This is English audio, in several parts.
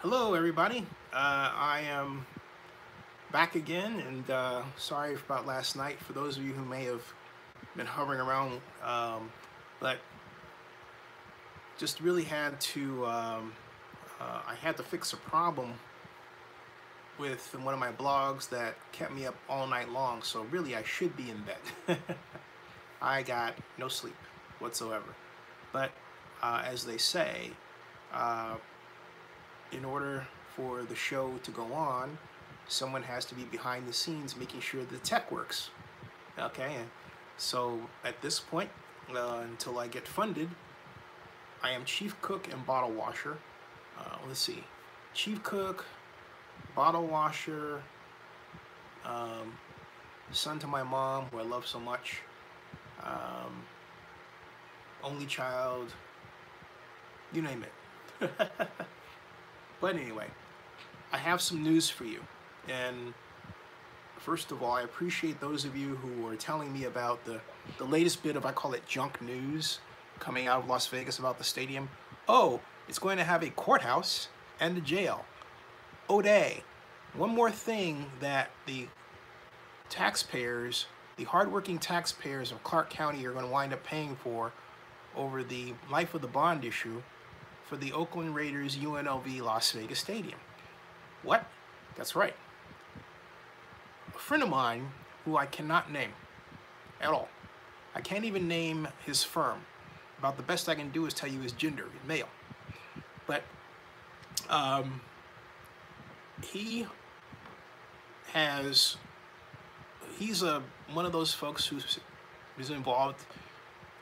Hello, everybody. I am back again, and sorry about last night for those of you who may have been hovering around, but just really had to. I had to fix a problem with one of my blogs that kept me up all night long. So really, I should be in bed. I got no sleep whatsoever. But as they say, uh, in order for the show to go on, someone has to be behind the scenes making sure the tech works. Okay, and so at this point, until I get funded, I am chief cook and bottle washer. Let's see, chief cook, bottle washer, um, son to my mom, who I love so much, um, only child, you name it. But anyway, I have some news for you. And first of all, I appreciate those of you who are telling me about the latest bit of, I call it junk news, coming out of Las Vegas about the stadium. Oh, it's going to have a courthouse and a jail. Oh, day. One more thing that the taxpayers, the hardworking taxpayers of Clark County are going to wind up paying for over the life of the bond issue for the Oakland Raiders UNLV Las Vegas Stadium. What? That's right. A friend of mine who I cannot name at all. I can't even name his firm. About the best I can do is tell you his gender, male. But he has, he's one of those folks who's involved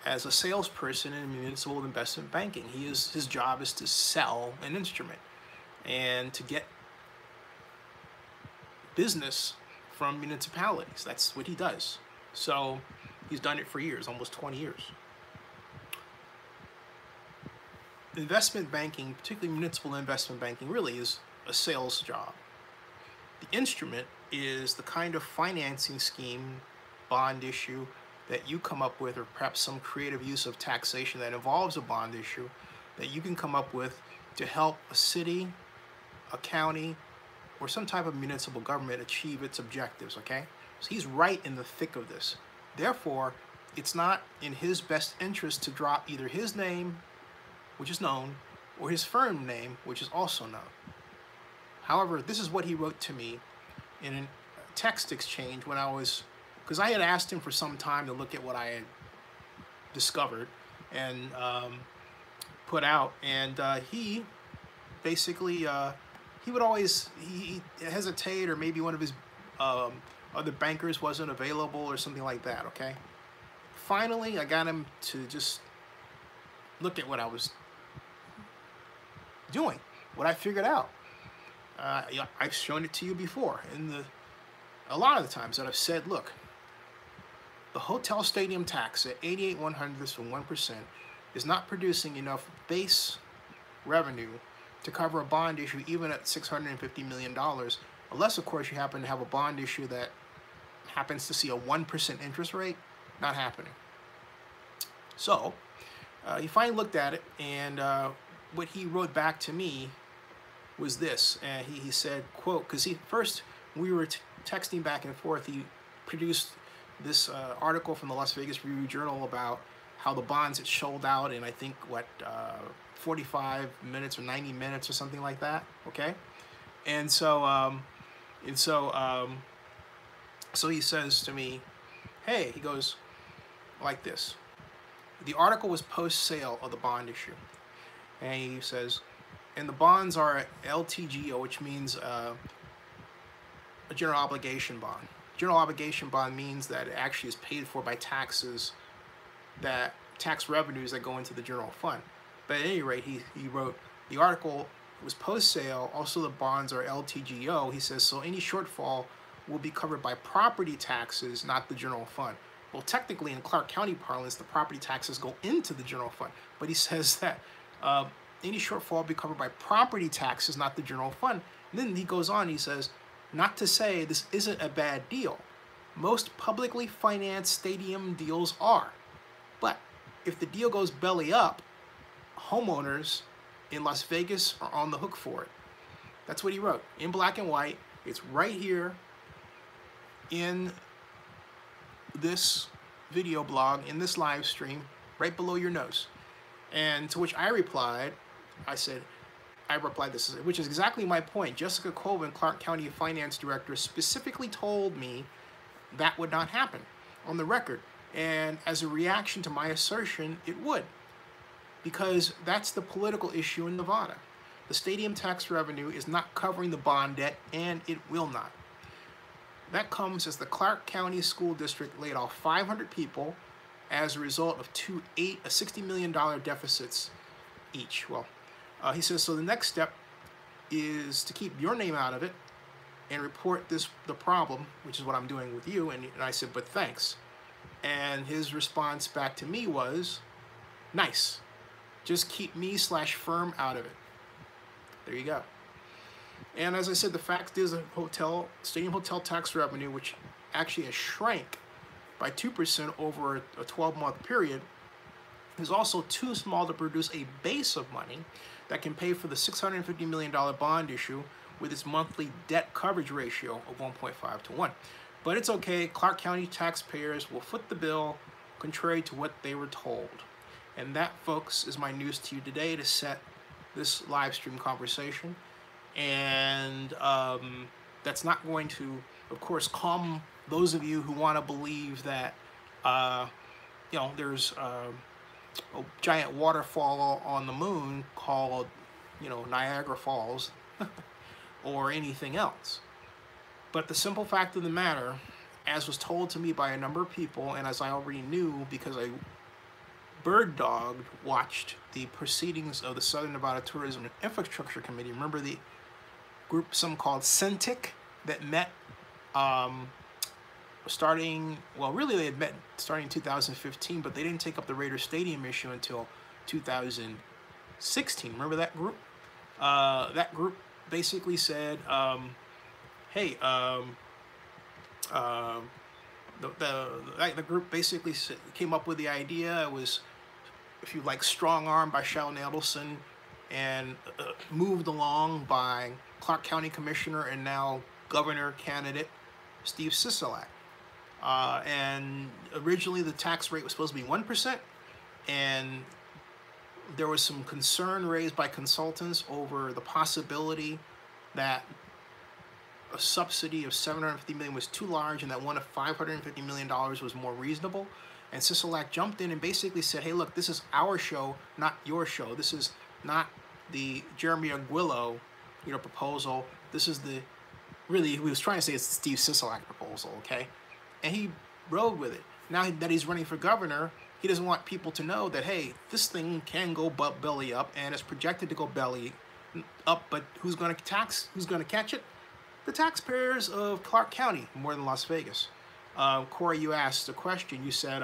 as a salesperson in municipal investment banking. His job is to sell an instrument and to get business from municipalities. That's what he does. So he's done it for years, almost 20 years. Investment banking, particularly municipal investment banking, really is a sales job. The instrument is the kind of financing scheme, bond issue, that you come up with, or perhaps some creative use of taxation that involves a bond issue that you can come up with to help a city, a county, or some type of municipal government achieve its objectives, okay? So he's right in the thick of this. Therefore, it's not in his best interest to drop either his name, which is known, or his firm name, which is also known. However, this is what he wrote to me in a text exchange when I was, because I had asked him for some time to look at what I had discovered and put out, and he basically, he would always he hesitate, or maybe one of his other bankers wasn't available or something like that, okay? Finally, I got him to just look at what I was doing, what I figured out. I've shown it to you before, and a lot of the times that I've said, look, the hotel stadium tax at 88/100ths from 1% is not producing enough base revenue to cover a bond issue even at $650 million, unless, of course, you happen to have a bond issue that happens to see a 1% interest rate. Not happening. So he finally looked at it, and what he wrote back to me was this. He said, quote, because first we were texting back and forth, he produced this article from the Las Vegas Review-Journal about how the bonds had sold out in, I think, 45 minutes or 90 minutes or something like that, okay? And so so he says to me, hey, he goes like this. The article was post-sale of the bond issue. And he says, and the bonds are ltgo, which means a general obligation bond. General obligation bond means that it actually is paid for by taxes, that tax revenues that go into the general fund. But at any rate, he wrote, the article was post-sale, also the bonds are ltgo. He says, so any shortfall will be covered by property taxes, not the general fund. Well, technically, in Clark County parlance, the property taxes go into the general fund. But he says that any shortfall will be covered by property taxes, not the general fund. And then he goes on, he says, not to say this isn't a bad deal. Most publicly financed stadium deals are. But if the deal goes belly up, homeowners in Las Vegas are on the hook for it. That's what he wrote in black and white. It's right here in this video blog, in this live stream, right below your nose. And to which I replied, this, which is exactly my point. Jessica Colvin, Clark County Finance Director, specifically told me that would not happen on the record. And as a reaction to my assertion, it would. Because that's the political issue in Nevada. The stadium tax revenue is not covering the bond debt, and it will not. That comes as the Clark County School District laid off 500 people as a result of $60 million deficits each. Well, he says, so the next step is to keep your name out of it and report the problem, which is what I'm doing with you. And I said, but thanks. And his response back to me was, nice. Just keep me/firm out of it. There you go. And as I said, the fact is stadium hotel tax revenue, which actually has shrank by 2% over a 12-month period, is also too small to produce a base of money that can pay for the $650 million bond issue with its monthly debt coverage ratio of 1.5 to 1. But it's okay. Clark County taxpayers will foot the bill, contrary to what they were told. And that, folks, is my news to you today to set this live stream conversation. And that's not going to, of course, calm those of you who want to believe that, there's a giant waterfall on the moon called, Niagara Falls or anything else. But the simple fact of the matter, as was told to me by a number of people, and as I already knew because I bird-dogged watched the proceedings of the Southern Nevada Tourism and Infrastructure Committee. Remember the group, some called CENTIC, that met they had met starting in 2015, but they didn't take up the Raider Stadium issue until 2016. Remember that group? That group basically said, the group basically came up with the idea. It was, if you like, strong-armed by Sheldon Adelson and moved along by Clark County Commissioner and now Governor candidate Steve Sisolak. And originally the tax rate was supposed to be 1%, and there was some concern raised by consultants over the possibility that a subsidy of $750 million was too large and that one of $550 million was more reasonable. And Sisolak jumped in and basically said, hey, look, this is our show, not your show. This is not the Jeremy Aguilo, proposal. This is he was trying to say it's the Steve Sisolak proposal, okay? And he rode with it. Now that he's running for governor, he doesn't want people to know that, hey, this thing can go belly up, and it's projected to go belly up, but who's going to catch it? The taxpayers of Clark County, more than Las Vegas. Corey, you asked a question. You said,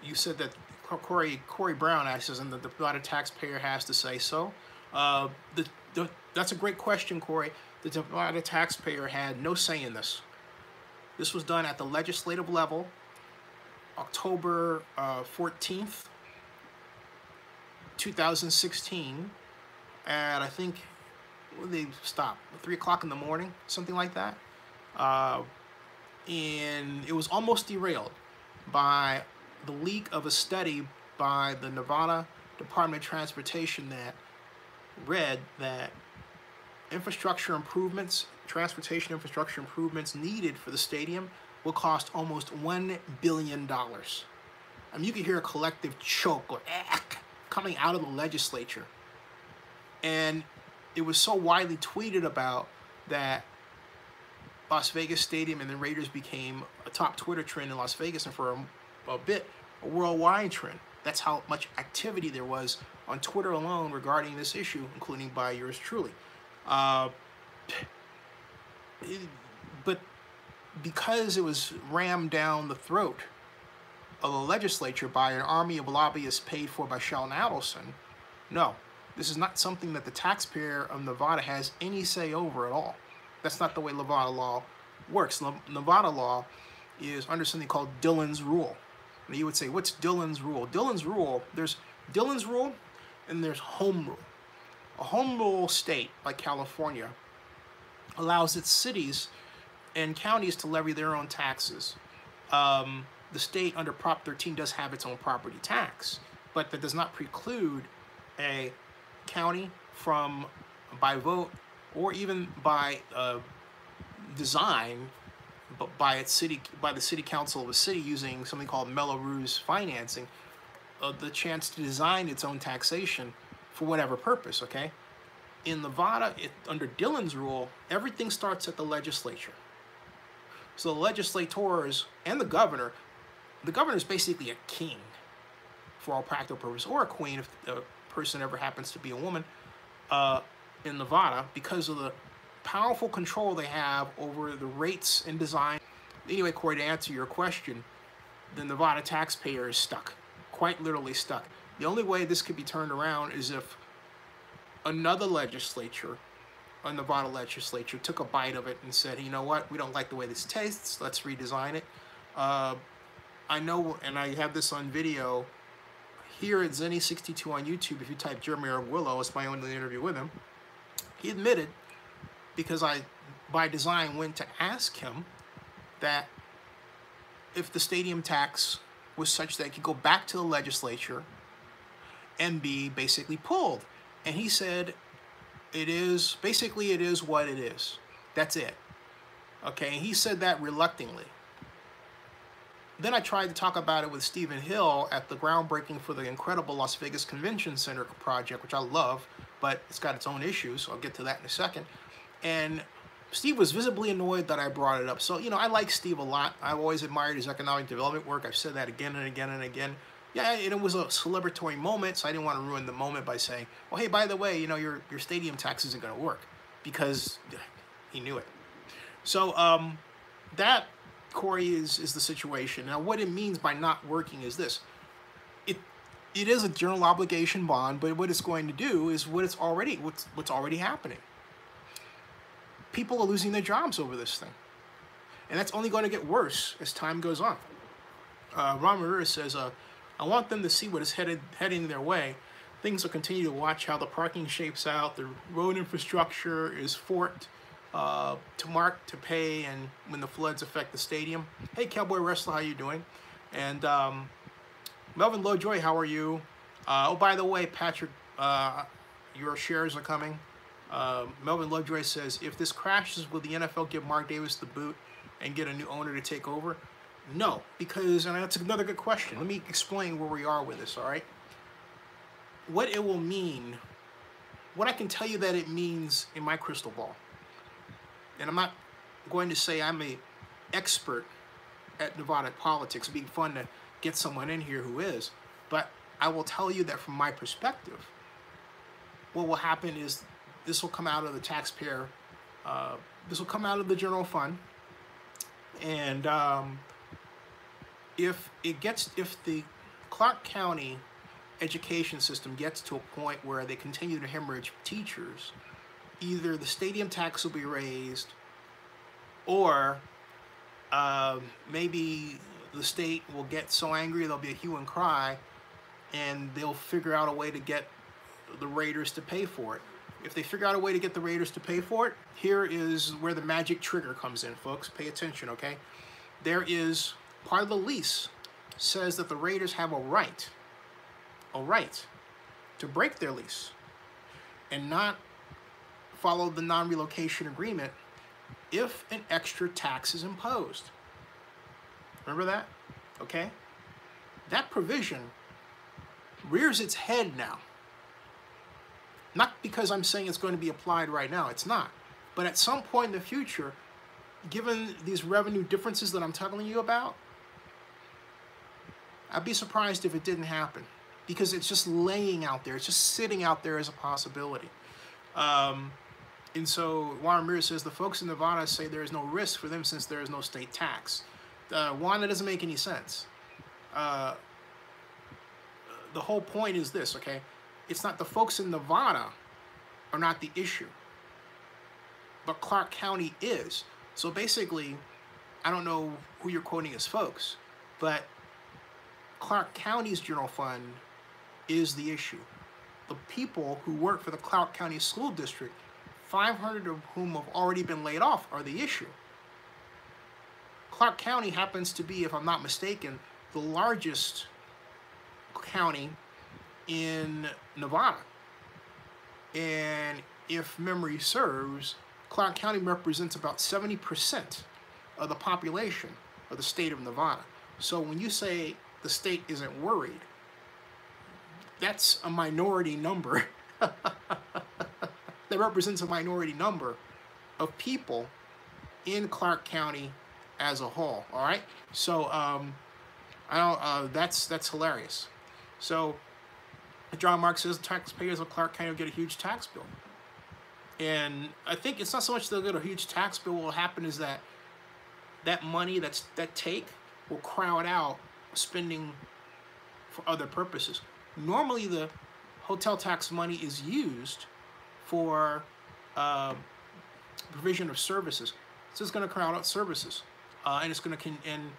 you said that Corey Brown asked, and the Nevada taxpayer has to say so. That's a great question, Corey. The Nevada taxpayer had no say in this. This was done at the legislative level, October 14th, 2016, and I think they stopped 3 o'clock in the morning, something like that. And it was almost derailed by the leak of a study by the Nevada Department of Transportation that read that transportation infrastructure improvements needed for the stadium will cost almost $1 billion. I mean, you could hear a collective choke or coming out of the legislature. And it was so widely tweeted about that Las Vegas Stadium and the Raiders became a top Twitter trend in Las Vegas, and for a bit, a worldwide trend. That's how much activity there was on Twitter alone regarding this issue, including by yours truly. But because it was rammed down the throat of the legislature by an army of lobbyists paid for by Sheldon Adelson, no, this is not something that the taxpayer of Nevada has any say over at all. That's not the way Nevada law works. Nevada law is under something called Dillon's Rule. Now you would say, what's Dillon's rule? Dillon's rule, there's Dillon's rule and there's home rule. A home rule state like California allows its cities and counties to levy their own taxes. The state under Prop 13 does have its own property tax, but that does not preclude a county from, by vote or even by design, but by the city council of a city using something called Melrose financing, the chance to design its own taxation for whatever purpose. Okay, in Nevada, under Dillon's rule, everything starts at the legislature. So the legislators and the governor is basically a king for all practical purposes, or a queen if the person ever happens to be a woman in Nevada, because of the powerful control they have over the rates and design. Anyway, Corey, to answer your question, the Nevada taxpayer is stuck, quite literally stuck. The only way this could be turned around is if another legislature, a Nevada legislature, took a bite of it and said, you know what, we don't like the way this tastes, let's redesign it. I know, and I have this on video here at Zenny62 on YouTube. If you type Jeremy Arguello, it's my only interview with him. He admitted, because I, by design, went to ask him that if the stadium tax was such that it could go back to the legislature and be basically pulled. And he said, it is what it is. That's it. Okay, and he said that reluctantly. Then I tried to talk about it with Stephen Hill at the groundbreaking for the incredible Las Vegas Convention Center project, which I love, but it's got its own issues. I'll get to that in a second. And Steve was visibly annoyed that I brought it up. So, you know, I like Steve a lot. I've always admired his economic development work. I've said that again and again and again. Yeah, it was a celebratory moment, so I didn't want to ruin the moment by saying, well, hey, by the way, you know, your stadium tax isn't going to work, because he knew it. So that, Corey, is the situation. Now, what it means by not working is this. It is a general obligation bond, but what it's going to do is what's already happening. People are losing their jobs over this thing. And that's only going to get worse as time goes on. Ron Ramirez says, I want them to see what is heading their way. Things will continue to watch how the parking shapes out. The road infrastructure is forked to mark, to pay, and when the floods affect the stadium. Hey, Cowboy Wrestler, how you doing? And Melvin Lovejoy, how are you? Oh, by the way, Patrick, your shares are coming. Melvin Lovejoy says, if this crashes, will the NFL give Mark Davis the boot and get a new owner to take over? No, because, and that's another good question. Let me explain where we are with this, all right? What it will mean, what I can tell you that it means in my crystal ball, and I'm not going to say I'm an expert at Nevada politics. It'd be fun to get someone in here who is, but I will tell you that from my perspective, what will happen is this will come out of the taxpayer, this will come out of the general fund, and if the Clark County education system gets to a point where they continue to hemorrhage teachers, either the stadium tax will be raised, or maybe the state will get so angry there'll be a hue and cry, and they'll figure out a way to get the Raiders to pay for it. If they figure out a way to get the Raiders to pay for it, here is where the magic trigger comes in, folks. Pay attention, okay? There is part of the lease says that the Raiders have a right to break their lease and not follow the non-relocation agreement if an extra tax is imposed. Remember that? Okay? That provision rears its head now. Not because I'm saying it's going to be applied right now. It's not. But at some point in the future, given these revenue differences that I'm telling you about, I'd be surprised if it didn't happen, because it's just laying out there. It's just sitting out there as a possibility. And so Juan Ramirez says, the folks in Nevada say there is no risk for them since there is no state tax. Juan, that doesn't make any sense. The whole point is this, okay? It's not the folks in Nevada are not the issue, but Clark County is. So basically, I don't know who you're quoting as folks, but Clark County's general fund is the issue. The people who work for the Clark County School District, 500 of whom have already been laid off, are the issue. Clark County happens to be, if I'm not mistaken, the largest county in Nevada. And if memory serves, Clark County represents about 70% of the population of the state of Nevada. So when you say the state isn't worried, that's a minority number. That represents a minority number of people in Clark County as a whole. All right, so that's hilarious. So John Marks says taxpayers of Clark County will get a huge tax bill, and I think it's not so much they'll get a huge tax bill. What will happen is that money that take will crowd out spending for other purposes. Normally, the hotel tax money is used for provision of services. So it's going to crowd out services, and it's going to. And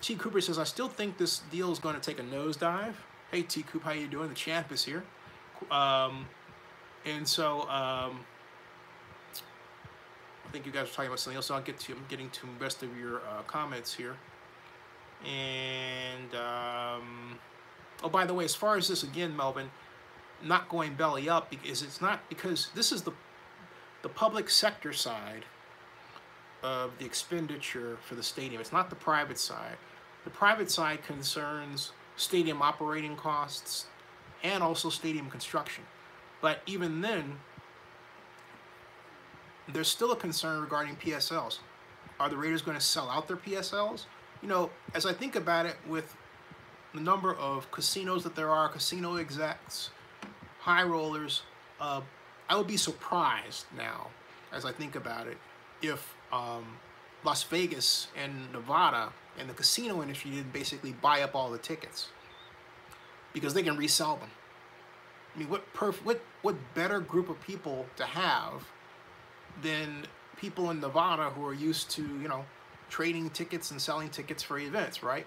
T. Cooper says, "I still think this deal is going to take a nosedive." Hey, T. Coop, how you doing? The champ is here, and so I think you guys are talking about something else. So I'm getting to the rest of your comments here, and. Oh, by the way, as far as this again, Melvin, not going belly up, because it's not, because this is the public sector side of the expenditure for the stadium. It's not the private side. The private side concerns stadium operating costs and also stadium construction. But even then, there's still a concern regarding PSLs. Are the Raiders going to sell out their PSLs? You know, as I think about it, with the number of casinos that there are, casino execs, high rollers, I would be surprised now, as I think about it, if Las Vegas and Nevada and the casino industry didn't basically buy up all the tickets, because they can resell them. I mean, what better group of people to have than people in Nevada who are used to, you know, trading tickets and selling tickets for events, right?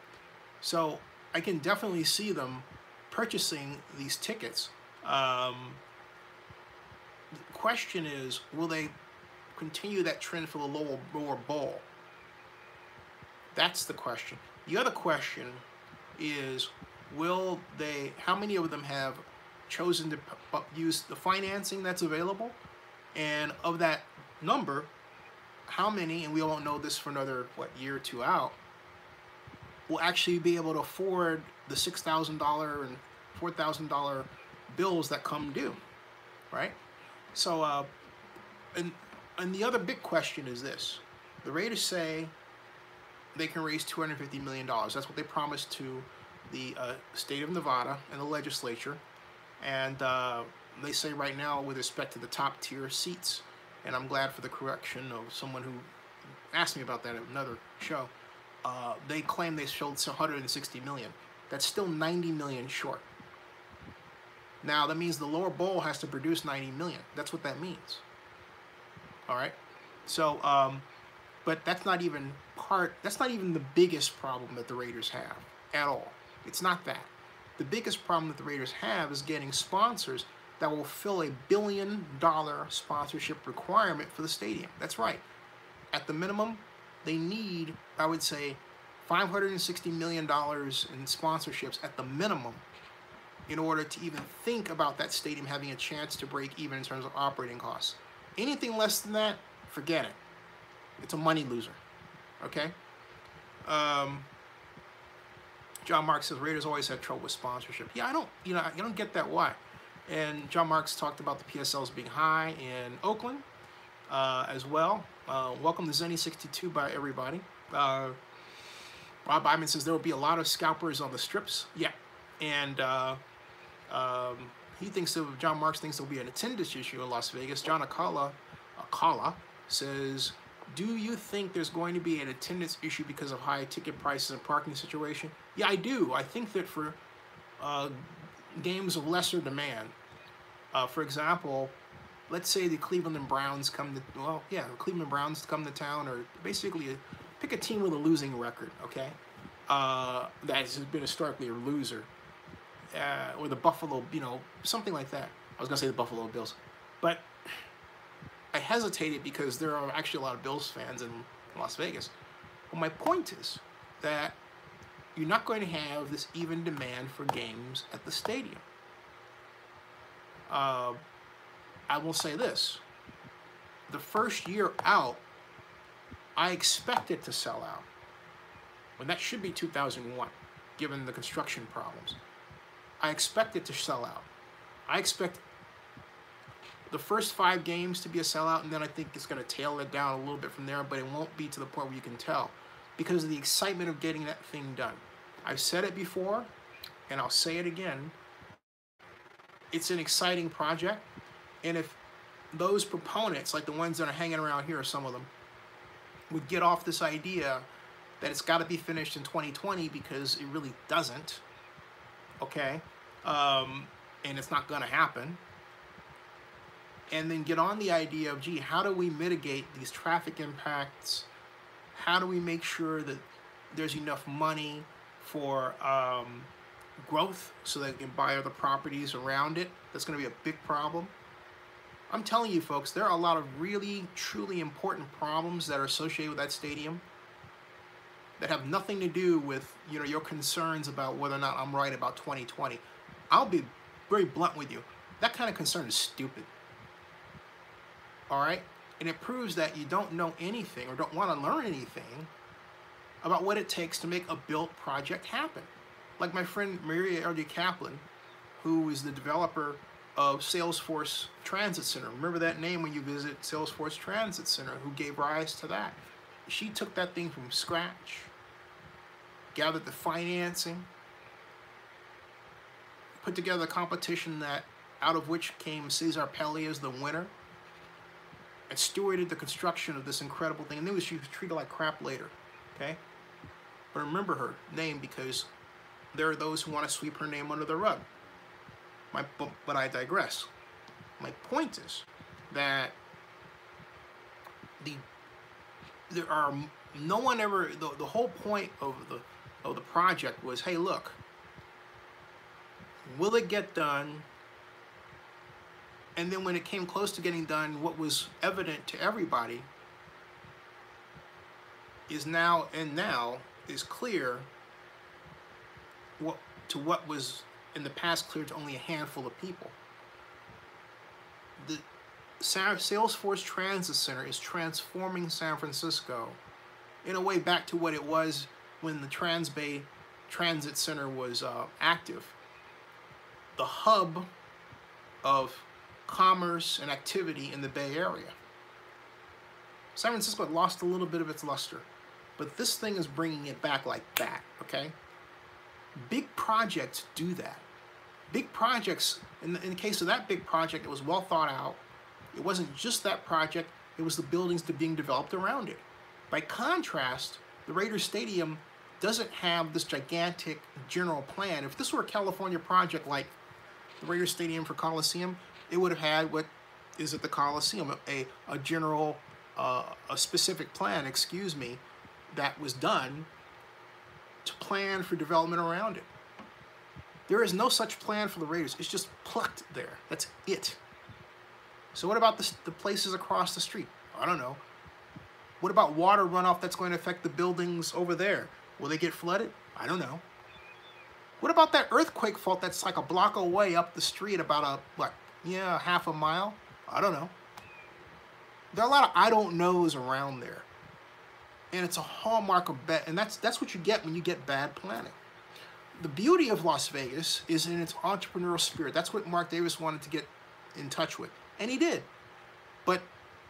So I can definitely see them purchasing these tickets. The question is, will they continue that trend for the lower bowl? That's the question. The other question is, will they, how many of them have chosen to use the financing that's available? And of that number, how many, and we won't know this for another, year or two out, will actually be able to afford the $6,000 and $4,000 bills that come due, right? So, and the other big question is this. The Raiders say they can raise $250 million. That's what they promised to the state of Nevada and the legislature. And they say right now, with respect to the top tier seats, and I'm glad for the correction of someone who asked me about that at another show, they claim they sold $160 million. That's still $90 million short. Now, that means the lower bowl has to produce $90 million. That's what that means. All right? So, but that's not even the biggest problem that the Raiders have at all. It's not that. The biggest problem that the Raiders have is getting sponsors that will fill $1 billion sponsorship requirement for the stadium. That's right. At the minimum, they need, I would say, $560 million in sponsorships at the minimum in order to even think about that stadium having a chance to break even in terms of operating costs. Anything less than that, forget it. It's a money loser. Okay? John Marks says Raiders always had trouble with sponsorship. Yeah, I don't get that why. And John Marks talked about the PSLs being high in Oakland as well. Welcome to Zenny62 by everybody. Rob Iman says there will be a lot of scalpers on the strips. Yeah, and John Marks thinks there will be an attendance issue in Las Vegas. John Akala says, do you think there's going to be an attendance issue because of high ticket prices and parking situation? Yeah, I do. I think that for games of lesser demand, for example, let's say the Cleveland Browns come to town, or basically pick a team with a losing record, okay? that has been historically a loser, or the Buffalo, something like that. I was gonna say the Buffalo Bills, but I hesitated because there are actually a lot of Bills fans in Las Vegas. Well, my point is that you're not going to have this even demand for games at the stadium. I will say this. The first year out, I expect it to sell out. When that should be 2001, given the construction problems. I expect it to sell out. I expect the first 5 games to be a sellout, and then I think it's going to tail it down a little bit from there, but it won't be to the point where you can tell because of the excitement of getting that thing done. I've said it before, and I'll say it again. It's an exciting project, and if those proponents, like the ones that are hanging around here, some of them, would get off this idea that it's got to be finished in 2020 because it really doesn't, okay, and it's not going to happen, and then get on the idea of, gee, how do we mitigate these traffic impacts? How do we make sure that there's enough money for growth so they can buy other properties around it? That's going to be a big problem. I'm telling you, folks, there are a lot of really, truly important problems that are associated with that stadium that have nothing to do with, your concerns about whether or not I'm right about 2020. I'll be very blunt with you. That kind of concern is stupid. All right? And it proves that you don't know anything or don't want to learn anything about what it takes to make a built project happen. Like my friend Maria R.D. Kaplan, who is the developer of Salesforce Transit Center. Remember that name when you visit Salesforce Transit Center, who gave rise to that. She took that thing from scratch, gathered the financing, put together a competition that out of which came Cesar Pelli as the winner, and stewarded the construction of this incredible thing. And then she was treated like crap later, okay? But remember her name because there are those who want to sweep her name under the rug. But I digress. My point is that the whole point of the project was, hey, look, will it get done? And then when it came close to getting done, what was evident to everybody is now is clear what was in the past clear to only a handful of people. The Salesforce Transit Center is transforming San Francisco in a way back to what it was when the Transbay Transit Center was active. The hub of commerce and activity in the Bay Area. San Francisco had lost a little bit of its luster, but this thing is bringing it back like that, okay? Big projects do that. Big projects, in the case of that big project, it was well thought out. It wasn't just that project, it was the buildings that being developed around it. By contrast, the Raiders Stadium doesn't have this gigantic general plan. If this were a California project like the Raiders Stadium for Coliseum, it would have had what is at the Coliseum, a general, a specific plan, that was done to plan for development around it. There is no such plan for the Raiders. It's just plucked there. That's it. So what about the places across the street? I don't know. What about water runoff that's going to affect the buildings over there? Will they get flooded? I don't know. What about that earthquake fault that's like a block away up the street, about half a mile? I don't know. There are a lot of I don't knows around there. And it's a hallmark of bad, and that's what you get when you get bad planning. The beauty of Las Vegas is in its entrepreneurial spirit. That's what Mark Davis wanted to get in touch with, and he did. But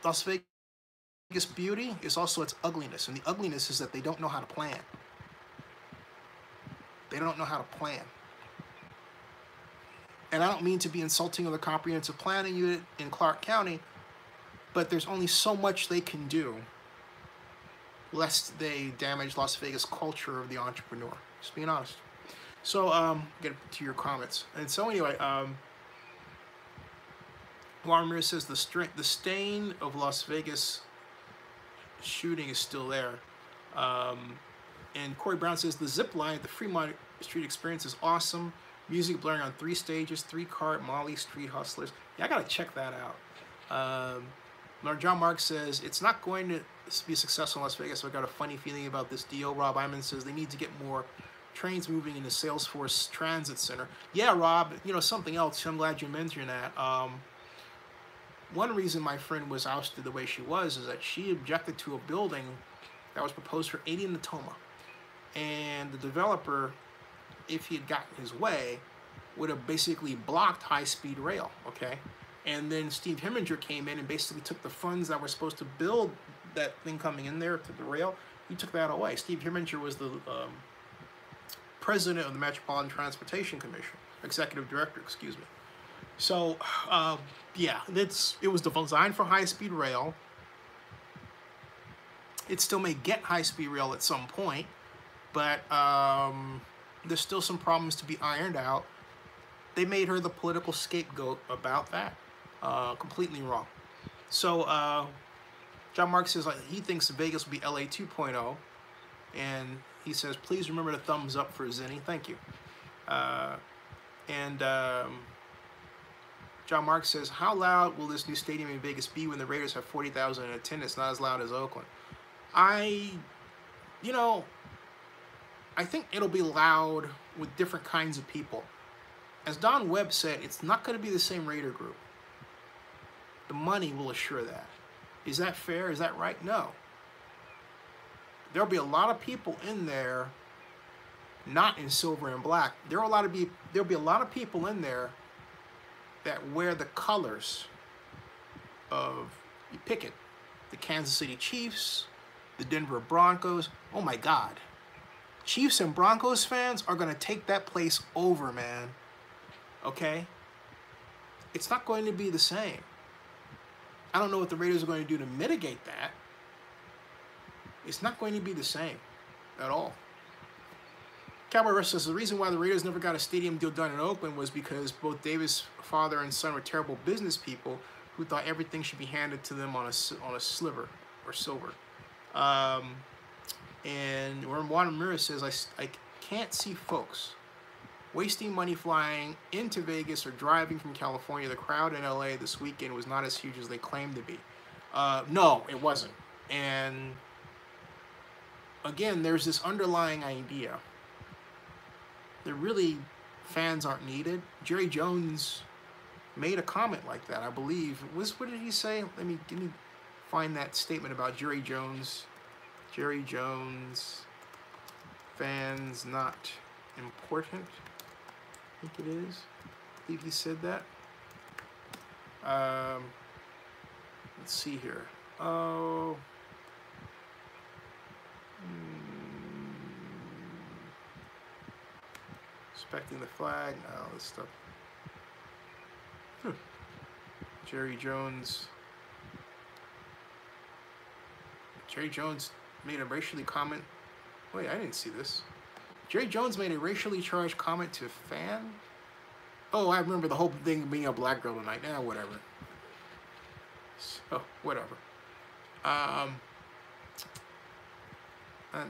Las Vegas' beauty is also its ugliness, and the ugliness is that they don't know how to plan. They don't know how to plan. And I don't mean to be insulting of the comprehensive planning unit in Clark County, but there's only so much they can do lest they damage Las Vegas culture of the entrepreneur. Just being honest. So, get to your comments. And so anyway, Juan Ramirez says the stain of Las Vegas shooting is still there. And Corey Brown says, the zip line at the Fremont Street Experience is awesome. Music blaring on 3 stages, 3-cart, Molly Street Hustlers. Yeah, I got to check that out. John Mark says, it's not going to be successful in Las Vegas, so I got a funny feeling about this deal. Rob Iman says, they need to get more trains moving in the Salesforce Transit Center. Yeah, Rob, you know, something else, I'm glad you mentioned that. One reason my friend was ousted the way she was is that she objected to a building that was proposed for 80 in Natoma. And the developer, if he had gotten his way, would have basically blocked high-speed rail, okay? And then Steve Heminger came in and basically took the funds that were supposed to build that thing coming in there to the rail. He took that away. Steve Heminger was the president of the Metropolitan Transportation Commission, executive director, excuse me. So, yeah, it was designed for high-speed rail. It still may get high-speed rail at some point, but there's still some problems to be ironed out. They made her the political scapegoat about that. Completely wrong. So, John Mark says he thinks Vegas will be LA 2.0, and he says, please remember the thumbs up for Zinni. Thank you. John Mark says, how loud will this new stadium in Vegas be when the Raiders have 40,000 in attendance? Not as loud as Oakland. I think it'll be loud with different kinds of people. As Don Webb said, it's not going to be the same Raider group. The money will assure that. Is that fair? Is that right? No. There'll be a lot of people in there not in silver and black. There'll be a lot of people in there that wear the colors of, you pick it, the Kansas City Chiefs, the Denver Broncos. Oh my God. Chiefs and Broncos fans are going to take that place over, man. Okay? It's not going to be the same. I don't know what the Raiders are going to do to mitigate that. It's not going to be the same at all. Cowboy Rush says the reason why the Raiders never got a stadium deal done in Oakland was because both Davis' father and son were terrible business people who thought everything should be handed to them on a sliver or silver. And Juan Ramirez says, I can't see folks wasting money flying into Vegas or driving from California. The crowd in LA this weekend was not as huge as they claimed to be. No, it wasn't. And again, there's this underlying idea that really fans aren't needed. Jerry Jones made a comment like that, I believe. What did he say? Let me find that statement about Jerry Jones. Jerry Jones, fans not important. I think it is. I believe he said that. Let's see here. Oh. Respecting the flag. No, this stuff. Jerry Jones. Jerry Jones made a racially comment. Wait, I didn't see this. Jerry Jones made a racially charged comment to a fan. Oh, I remember the whole thing being a black girl tonight. Nah, whatever. So, whatever.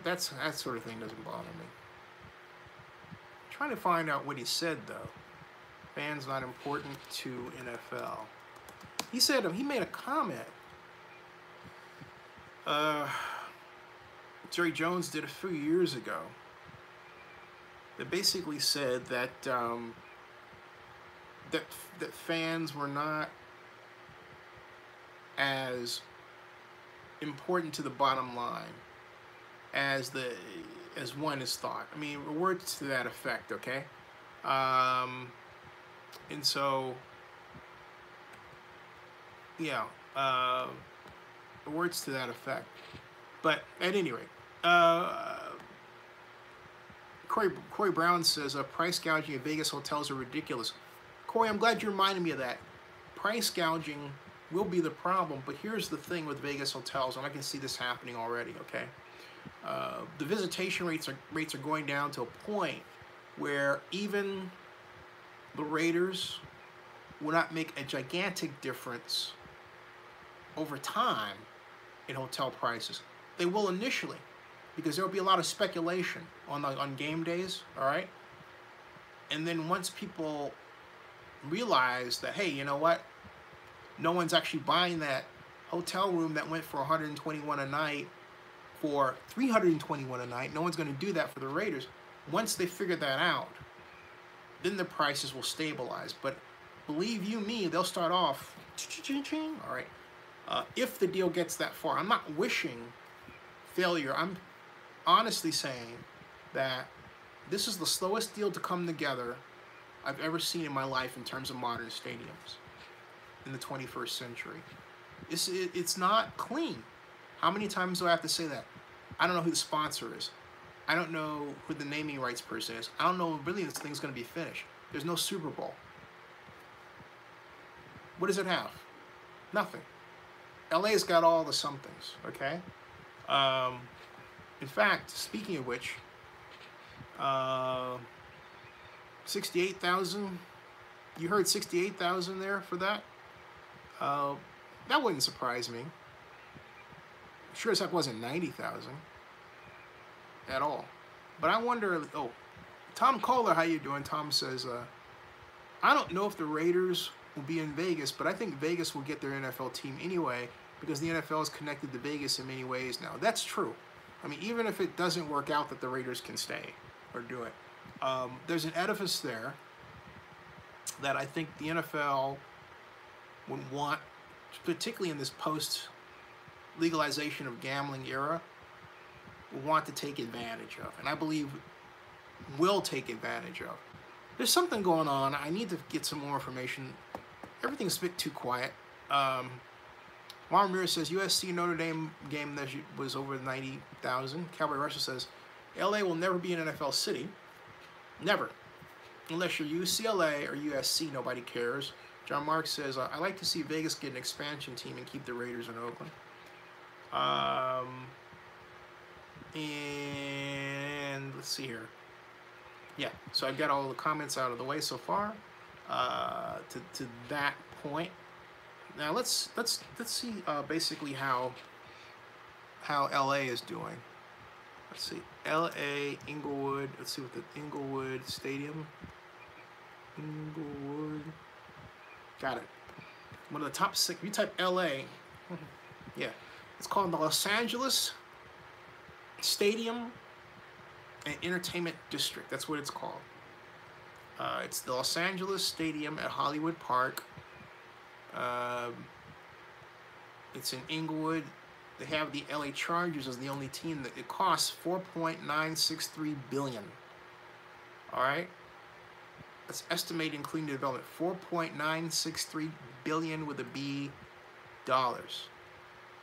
That sort of thing doesn't bother me. I'm trying to find out what he said though. Fans not important to NFL. He said he made a comment. Jerry Jones did a few years ago that basically said that that fans were not as important to the bottom line as one is thought. I mean, words to that effect, okay? And so, yeah, words to that effect. But at any rate, Corey Brown says, price gouging at Vegas hotels are ridiculous. Corey, I'm glad you reminded me of that. Price gouging will be the problem, but here's the thing with Vegas hotels, and I can see this happening already, okay? The visitation rates are going down to a point where even the Raiders will not make a gigantic difference over time in hotel prices. They will initially. because there will be a lot of speculation on game days, all right? And then once people realize that, hey, you know what? No one's actually buying that hotel room that went for $121 a night for $321 a night. No one's going to do that for the Raiders. Once they figure that out, then the prices will stabilize. But believe you me, they'll start off, all right, if the deal gets that far. I'm not wishing failure. I'm honestly saying that this is the slowest deal to come together I've ever seen in my life in terms of modern stadiums in the 21st century. It's not clean. How many times do I have to say that? I don't know who the sponsor is. I don't know who the naming rights person is. I don't know really this thing's going to be finished. There's no Super Bowl. What does it have? Nothing. LA's got all the somethings, okay? In fact, speaking of which, 68,000, you heard 68,000 there for that? That wouldn't surprise me. Sure as heck wasn't 90,000 at all. But I wonder, oh, Tom Kohler, how you doing? Tom says, I don't know if the Raiders will be in Vegas, but I think Vegas will get their NFL team anyway because the NFL is connected to Vegas in many ways now. That's true. I mean, even if it doesn't work out that the Raiders can stay or do it, there's an edifice there that I think the NFL would want, particularly in this post-legalization of gambling era, will want to take advantage of, and I believe will take advantage of. There's something going on. I need to get some more information. Everything's a bit too quiet. Juan Ramirez says, USC Notre Dame game that was over 90,000. Cowboy Russia says, LA will never be an NFL city. Never. Unless you're UCLA or USC, nobody cares. John Mark says, I like to see Vegas get an expansion team and keep the Raiders in Oakland. And let's see here. Yeah, so I've got all the comments out of the way so far to that point. Now let's see basically how LA is doing. Let's see, LA Inglewood. Let's see what the Inglewood Stadium. Inglewood. Got it. One of the top 6. You type LA. Yeah, it's called the Los Angeles Stadium and Entertainment District. That's what it's called. It's the Los Angeles Stadium at Hollywood Park. It's in Inglewood. They have the LA Chargers as the only team that it costs $4.963 billion. All right, that's estimated including the development. $4.963 billion with a B dollars.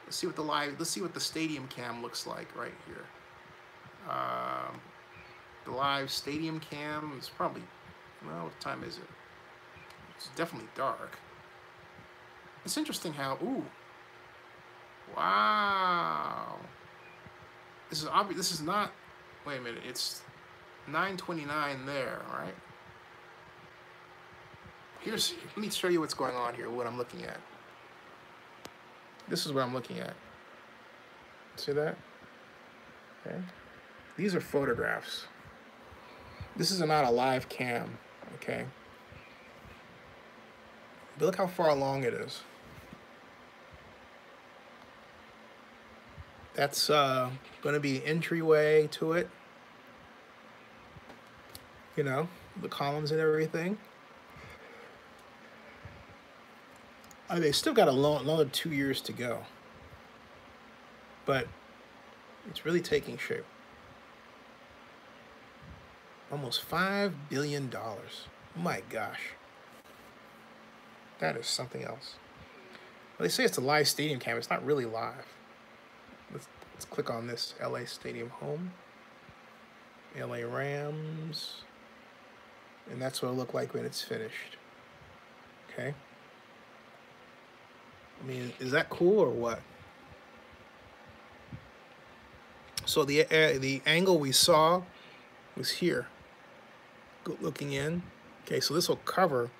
Let's see what the stadium cam looks like right here. The live stadium cam is probably, well, what time is it? It's definitely dark. It's interesting how, ooh, wow. This is obvious. This is not, wait a minute, it's 9:29 there, right? Let me show you what's going on here, what I'm looking at. This is what I'm looking at. See that? Okay. These are photographs. This is not a live cam, okay? But look how far along it is. That's going to be entryway to it. You know, the columns and everything. They still got another 2 years to go. But it's really taking shape. Almost $5 billion. Oh my gosh. That is something else. Well, they say it's a live stadium cam. It's not really live. Let's click on this. LA Stadium Home. LA Rams. And that's what it'll look like when it's finished. Okay. I mean, is that cool or what? So the angle we saw was here. Looking in. Okay, so this will cover.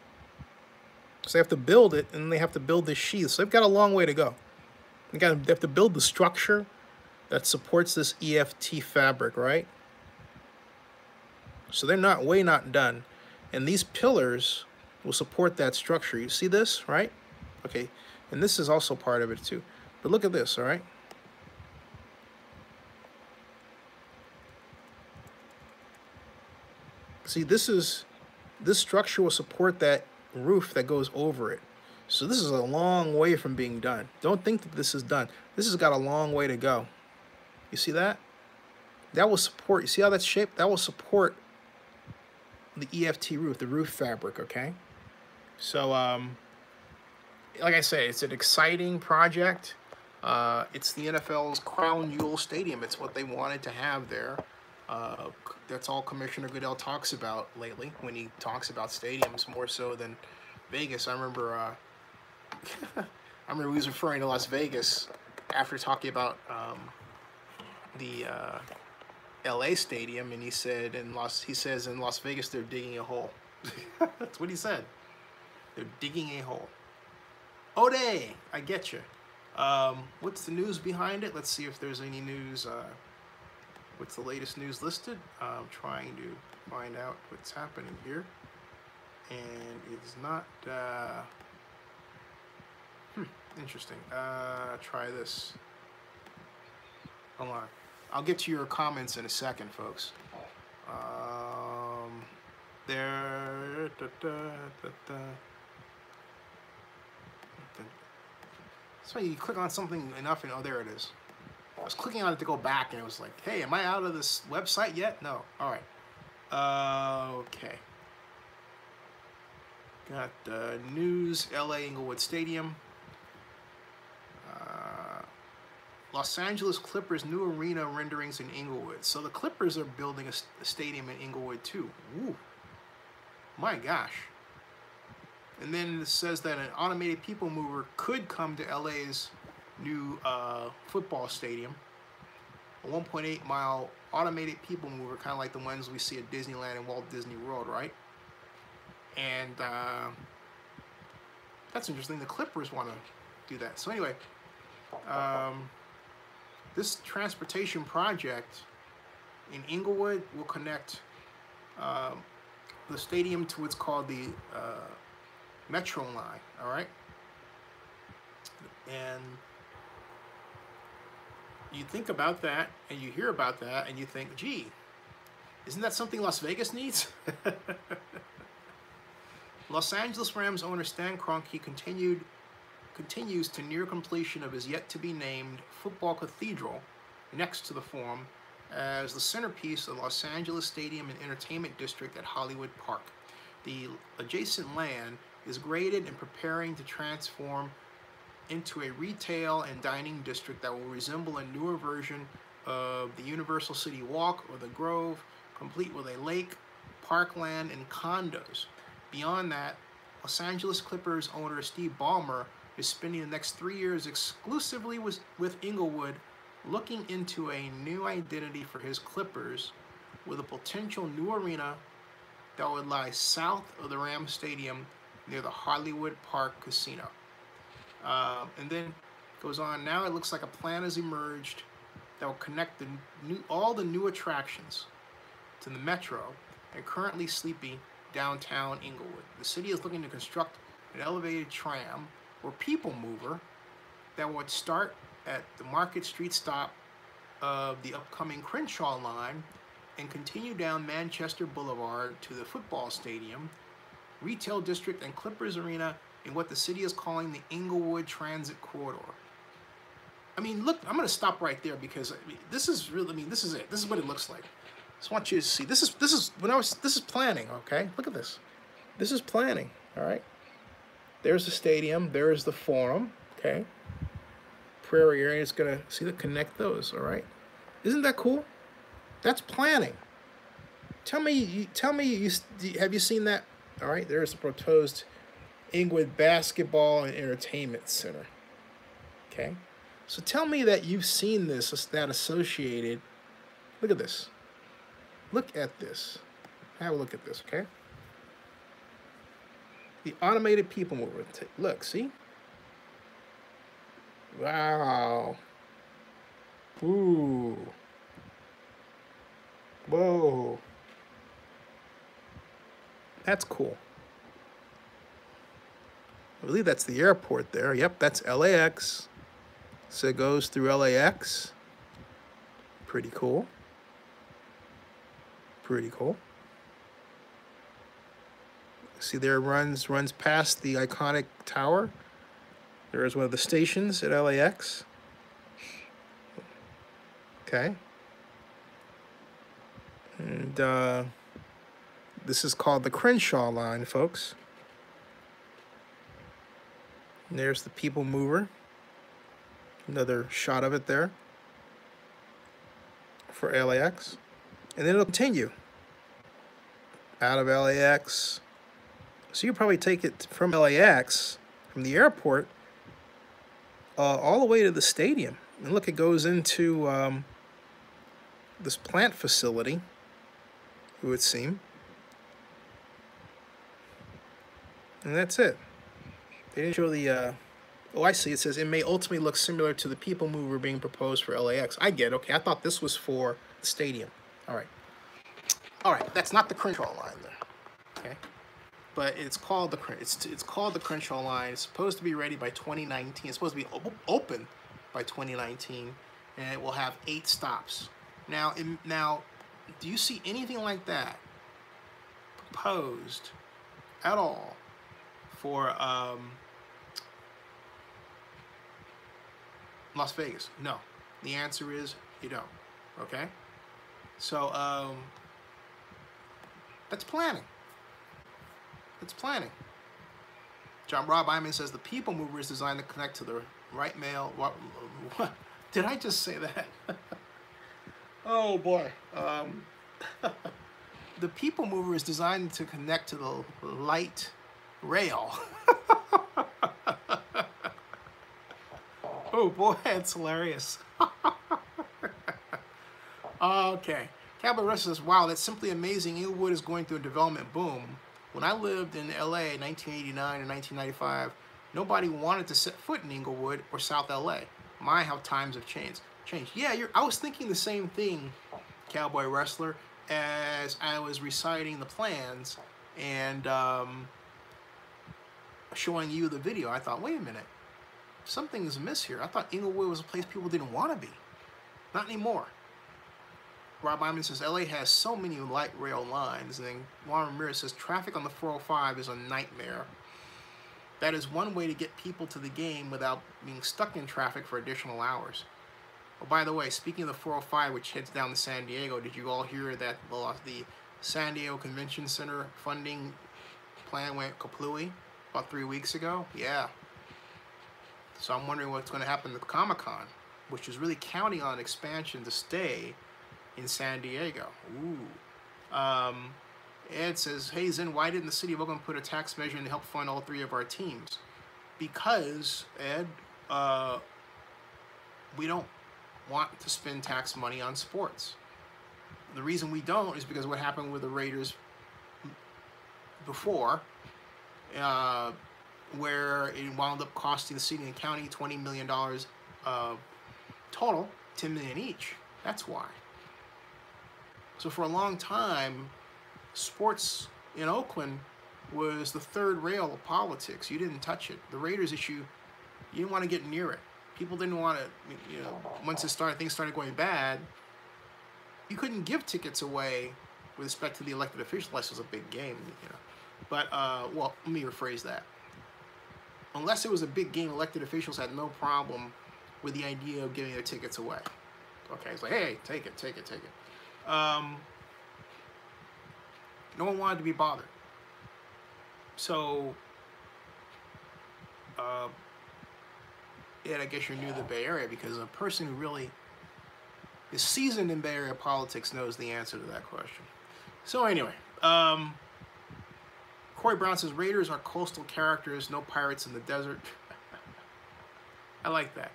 So they have to build it, and they have to build this sheath. So they've got a long way to go. They have to build the structure that supports this EFT fabric, right? So they're not done. And these pillars will support that structure. You see this, right? Okay, and this is also part of it too. But look at this, all right? See, this structure will support that roof that goes over it. So this is a long way from being done. Don't think that this is done. This has got a long way to go. You see that? That will support, you see how that's shaped? That will support the EFT roof, the roof fabric, okay? So, like I say, it's an exciting project. It's the NFL's crown jewel stadium. It's what they wanted to have there. That's all Commissioner Goodell talks about lately when he talks about stadiums, more so than Vegas. I remember he was referring to Las Vegas after talking about the LA stadium, and he said in Las Vegas they're digging a hole. That's what he said. They're digging a hole. Ode, I get you. What's the news behind it? Let's see if there's any news. What's the latest news listed? I'm trying to find out what's happening here. And it's not, interesting. Try this. Hold on. I'll get to your comments in a second, folks. So you click on something enough and oh, there it is. I was clicking on it to go back and it was like, hey, am I out of this website yet? No. All right. Okay. Got news, LA Inglewood Stadium. Los Angeles Clippers new arena renderings in Inglewood. So the Clippers are building a stadium in Inglewood too. Ooh. My gosh. And then it says that an automated people mover could come to LA's new football stadium. A 1.8 mile automated people mover, kind of like the ones we see at Disneyland and Walt Disney World, right? And that's interesting. The Clippers want to do that. So anyway, this transportation project in Inglewood will connect the stadium to what's called the Metro Line, all right? And you think about that, and you hear about that, and you think, gee, isn't that something Las Vegas needs? Los Angeles Rams owner Stan Kroenke continues to near completion of his yet-to-be-named football cathedral next to the Forum as the centerpiece of the Los Angeles Stadium and Entertainment District at Hollywood Park. The adjacent land is graded and preparing to transform into a retail and dining district that will resemble a newer version of the Universal City Walk or the Grove, complete with a lake, parkland, and condos. Beyond that, Los Angeles Clippers owner Steve Ballmer is spending the next 3 years exclusively with Inglewood, looking into a new identity for his Clippers with a potential new arena that would lie south of the Rams Stadium near the Hollywood Park Casino. And then goes on, now it looks like a plan has emerged that will connect all the new attractions to the Metro and currently sleepy downtown Inglewood. The city is looking to construct an elevated tram or people mover that would start at the Market Street stop of the upcoming Crenshaw Line and continue down Manchester Boulevard to the football stadium, retail district, and Clippers Arena in what the city is calling the Inglewood Transit Corridor. I mean, look, I'm going to stop right there because this is really, this is it. This is what it looks like. I just want you to see. This is planning, okay? Look at this. This is planning, all right? There's the stadium. There's the Forum, okay? Prairie area is going to, connect those, all right? Isn't that cool? That's planning. Tell me, have you seen that? All right, there's the proposed Inglewood Basketball and Entertainment Center. Okay, so tell me that you've seen this, that associated. Look at this. Look at this. Have a look at this, okay? The automated people mover. Look, see? Wow. Ooh. Whoa. That's cool. I believe that's the airport there. Yep, that's LAX. So it goes through LAX. Pretty cool. Pretty cool. See there, runs past the iconic tower. There is one of the stations at LAX. Okay. And this is called the Crenshaw Line, folks. And there's the people mover. Another shot of it there for LAX. And then it'll continue out of LAX. So you probably take it from LAX, from the airport, all the way to the stadium. And look, it goes into this plant facility, it would seem. And that's it. They didn't show the, oh, I see. It says it may ultimately look similar to the people mover being proposed for LAX. I get it. Okay, I thought this was for the stadium. All right. All right, that's not the Crenshaw Line there. Okay. But it's called the Crenshaw Line. It's supposed to be ready by 2019. It's supposed to be open by 2019, and it will have 8 stops. Now, do you see anything like that proposed at all for Las Vegas? No. The answer is you don't. Okay. So that's planning. It's planning. Rob Iman says the people mover is designed to connect to the right mail. What? Did I just say that? Oh boy. The people mover is designed to connect to the light rail. Oh boy, it's hilarious. Okay. Cowboy Rush says, wow, that's simply amazing. Inglewood is going through a development boom. When I lived in LA in 1989 and 1995, nobody wanted to set foot in Inglewood or South LA. My, how times have changed. Yeah, I was thinking the same thing, Cowboy Wrestler, as I was reciting the plans and showing you the video. I thought, wait a minute, something is amiss here. I thought Inglewood was a place people didn't want to be. Not anymore. Rob Iman says, LA has so many light rail lines. And then Juan Ramirez says, traffic on the 405 is a nightmare. That is one way to get people to the game without being stuck in traffic for additional hours. Oh, by the way, speaking of the 405, which heads down to San Diego, did you all hear that the San Diego Convention Center funding plan went kaplooey about 3 weeks ago? Yeah. So I'm wondering what's going to happen to Comic-Con, which is really counting on expansion to stay in San Diego. Ooh. Ed says, hey Zen, why didn't the city of Oakland put a tax measure in to help fund all 3 of our teams? Because, Ed, we don't want to spend tax money on sports. The reason we don't is because what happened with the Raiders before, where it wound up costing the city and county $20 million total, $10 million each. That's why. So for a long time, sports in Oakland was the third rail of politics. You didn't touch it. The Raiders issue, you didn't want to get near it. People didn't want to, you know, once things started going bad, you couldn't give tickets away with respect to the elected officials unless it was a big game, you know. But, well, let me rephrase that. Unless it was a big game, elected officials had no problem with the idea of giving their tickets away. Okay, it's like, hey, take it. No one wanted to be bothered. So, I guess you're new to the Bay Area, because a person who really is seasoned in Bay Area politics knows the answer to that question. So anyway, Corey Brown says, Raiders are coastal characters, no pirates in the desert. I like that.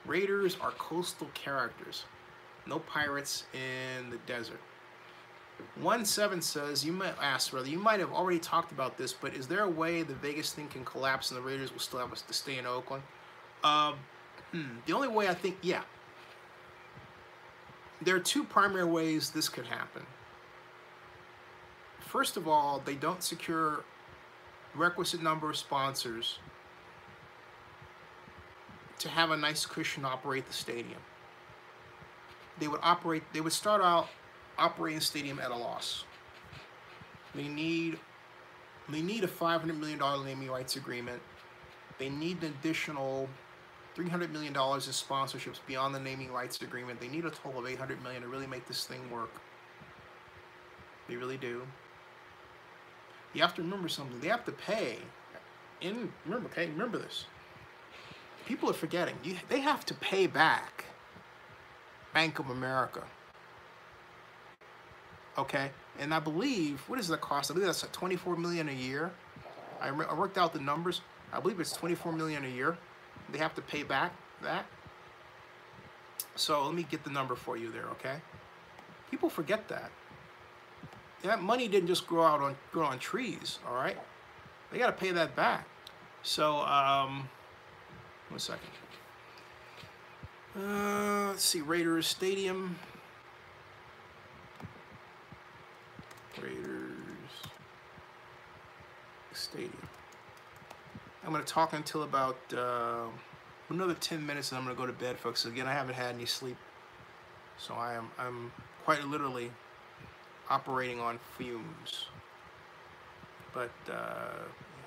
Raiders are coastal characters, no pirates in the desert. 17 says, you might ask, brother, you might have already talked about this, but is there a way the Vegas thing can collapse and the Raiders will still have us to stay in Oakland? The only way, I think, yeah. there are two primary ways this could happen. First of all, they don't secure requisite number of sponsors to have a nice cushion to operate the stadium. They would start out operating the stadium at a loss. They need a $500 million naming rights agreement. They need an additional $300 million in sponsorships beyond the naming rights agreement. They need a total of $800 million to really make this thing work. They really do. You have to remember something. They have to pay. Remember this. People are forgetting. They have to pay back Bank of America. Okay? And I believe, what is the cost? I believe that's $24 million a year. I worked out the numbers. I believe it's $24 million a year. They have to pay back that. So let me get the number for you there, okay? People forget that. That money didn't just grow on trees, all right? They got to pay that back. So, 1 second. Let's see, Raiders Stadium. Raiders Stadium. I'm going to talk until about another 10 minutes, and I'm going to go to bed, folks. Again, I haven't had any sleep, so I'm quite literally operating on fumes. But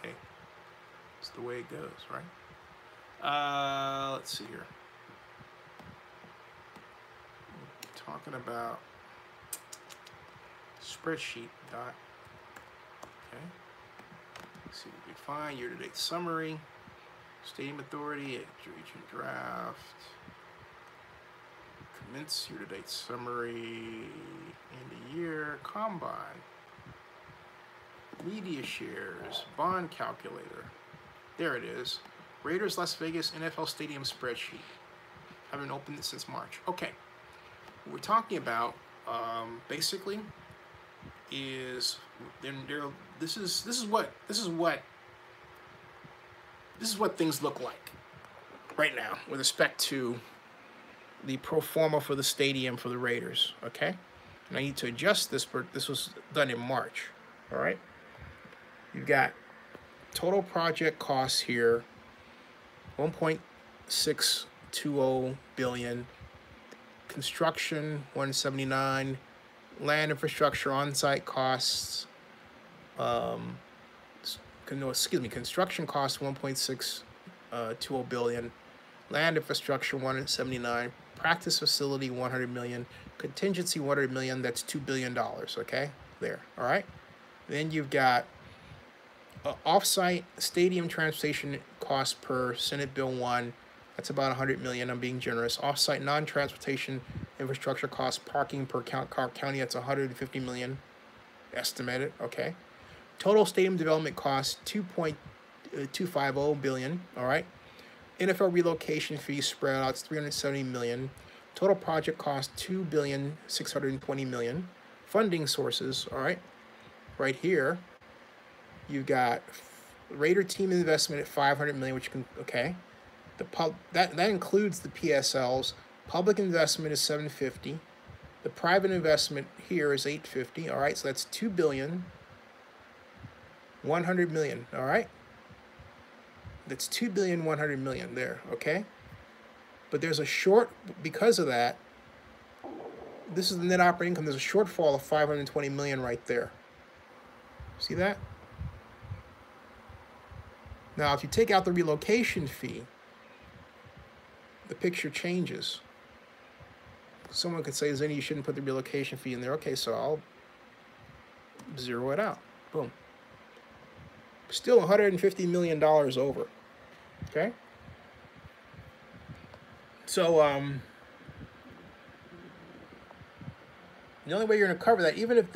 hey, it's the way it goes, right? Let's see here. I'm talking about spreadsheet dot. Okay. Let's see what we can find. Year-to-date summary. Stadium Authority. Region draft. Commence year-to-date summary. End of year. Combine. Media shares. Bond calculator. There it is. Raiders Las Vegas NFL Stadium spreadsheet. Haven't opened it since March. Okay. What we're talking about basically is this is what things look like right now with respect to the pro forma for the stadium for the Raiders. Okay, and I need to adjust this, but this was done in March. All right, you've got total project costs here, $1.620 billion. Construction, $179. Land infrastructure on-site costs, construction costs $1.620 billion. Land infrastructure $179. Practice facility $100 million. Contingency $100 million. That's $2 billion. Okay, there. All right. Then you've got off-site stadium transportation costs per Senate Bill 1. That's about $100 million. I'm being generous. Off-site non-transportation infrastructure costs, parking per county. That's $150 million estimated. Okay. Total stadium development costs $2.250 billion. All right. NFL relocation fees spread out. It's $370 million. Total project cost $2.620 billion. Funding sources. All right. Right here, you got Raider team investment at $500 million, which can that includes the PSLs. Public investment is $750. The private investment here is $850. All right, so that's $2.1 billion. All right, that's $2.1 billion there. Okay, but there's a short because of that. This is the net operating income. There's a shortfall of $520 million right there. See that? Now, if you take out the relocation fee, the picture changes. Someone could say, Zenny, you shouldn't put the relocation fee in there. Okay, so I'll zero it out. Boom. Still $150 million over. Okay? So, the only way you're going to cover that, even if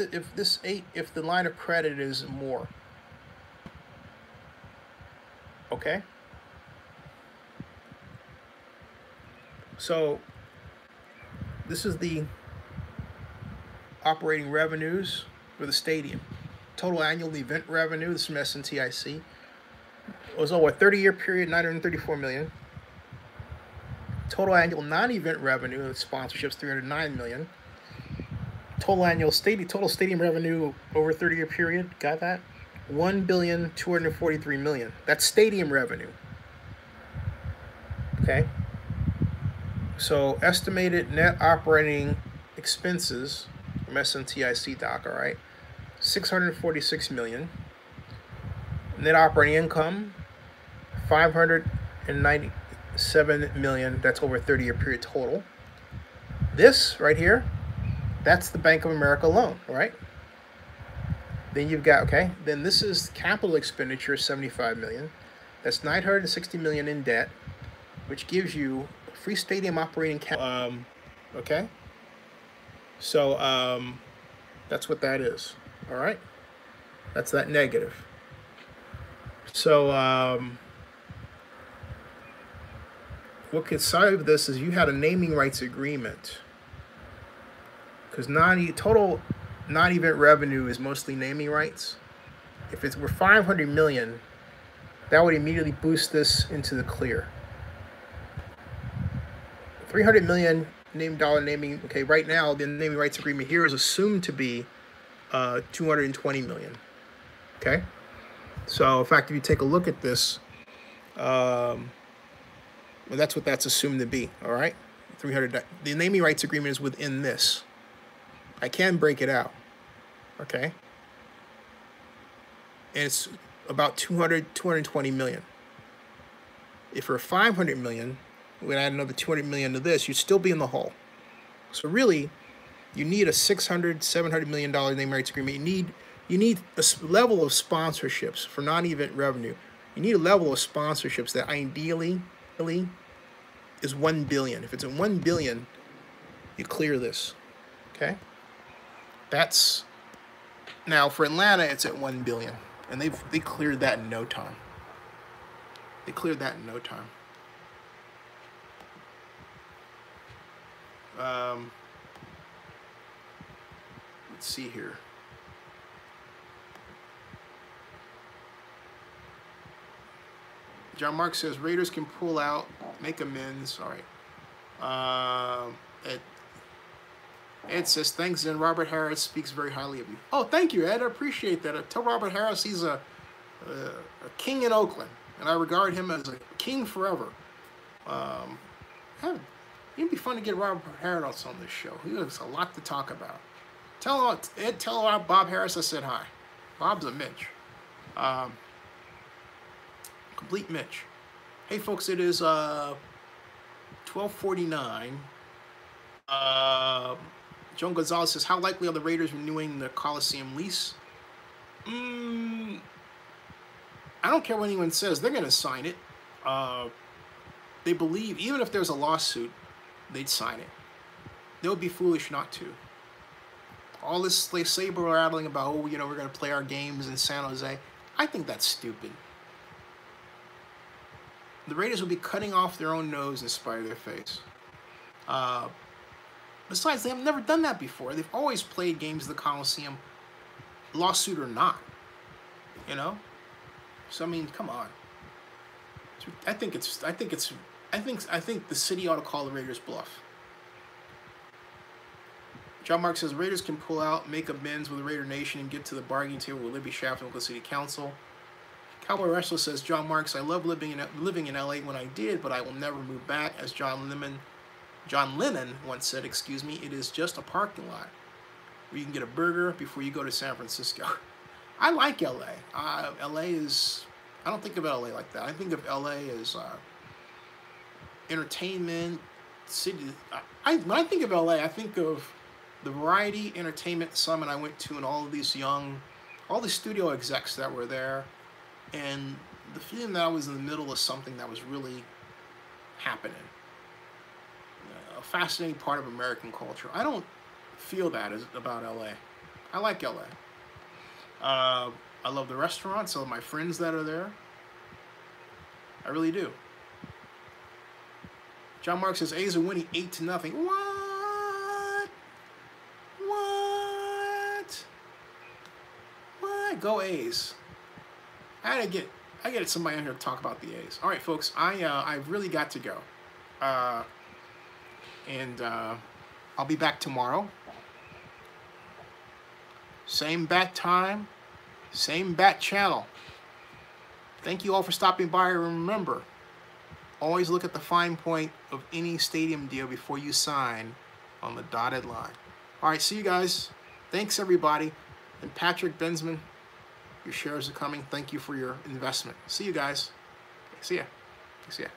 the line of credit is more. Okay? So this is the operating revenues for the stadium. Total annual event revenue, this is from SNTIC. It was over a 30-year period, $934 million. Total annual non-event revenue of sponsorships, $309 million. Total stadium revenue over a 30-year period, got that? $1,243 million. That's stadium revenue. Okay. So estimated net operating expenses from SNTIC doc, all right, $646 million. Net operating income, $597 million. That's over a 30-year period total. This right here, that's the Bank of America loan, right? Then you've got, okay, then this is capital expenditure, $75 million. That's $960 million in debt, which gives you free stadium operating capital. Okay? So that's what that is, all right? That's that negative. So what could solve this is you had a naming rights agreement, because total non-event revenue is mostly naming rights. If it were $500 million, that would immediately boost this into the clear. $300 million naming. Okay, right now the naming rights agreement here is assumed to be $220 million. Okay, so in fact, if you take a look at this, well, that's what that's assumed to be. All right, 300. The naming rights agreement is within this. I can break it out. Okay, and it's about 220 million. If for 500 million, we add another 200 million to this, you'd still be in the hole. So really, you need a $700 million naming rights agreement. You need a level of sponsorships for non-event revenue. You need a level of sponsorships that ideally is 1 billion. If it's at 1 billion, you clear this. Okay? That's now for Atlanta, it's at 1 billion. And they cleared that in no time. They cleared that in no time. Let's see here. John Mark says Raiders can pull out, make amends. All right. Ed says thanks, and Robert Harris speaks very highly of you. Oh, thank you, Ed. I appreciate that. Tell Robert Harris he's a king in Oakland, and I regard him as a king forever. It'd be fun to get Robert Harris on this show. He has a lot to talk about. Tell Bob Harris I said hi. Bob's a Mitch. Complete Mitch. Hey folks, it is 12:49. Joan Gonzalez says, how likely are the Raiders renewing the Coliseum lease? I don't care what anyone says. They're going to sign it. They believe, even if there's a lawsuit, they'd sign it. They would be foolish not to. All this saber rattling about, oh, you know, we're going to play our games in San Jose. I think that's stupid. The Raiders will be cutting off their own nose in spite of their face. Besides, they have never done that before. They've always played games of the Coliseum, lawsuit or not. You know? So I mean, come on. I think the city ought to call the Raiders bluff. John Mark says Raiders can pull out, make amends with the Raider Nation, and get to the bargaining table with Libby Shaft and Oakland City Council. Cowboy Wrestler says, John Marks, I love living in LA when I did, but I will never move back. As John Lennon once said, excuse me, it is just a parking lot where you can get a burger before you go to San Francisco. I like LA. LA is, I don't think of LA like that. I think of LA as entertainment, city. When I think of LA, I think of the Variety Entertainment Summit I went to and all the studio execs that were there. And the feeling that I was in the middle of something that was really happening. A fascinating part of American culture. I don't feel that about LA. I like LA. I love the restaurants. I love my friends that are there. I really do. John Mark says, A's are winning 8-0. What? Go A's. I get somebody in here to talk about the A's. All right, folks, I've really got to go. And I'll be back tomorrow. Same bat time, same bat channel. Thank you all for stopping by. Remember, always look at the fine point of any stadium deal before you sign on the dotted line. All right, see you guys. Thanks, everybody. And Patrick Bensman, your shares are coming. Thank you for your investment. See you guys. See ya. See ya.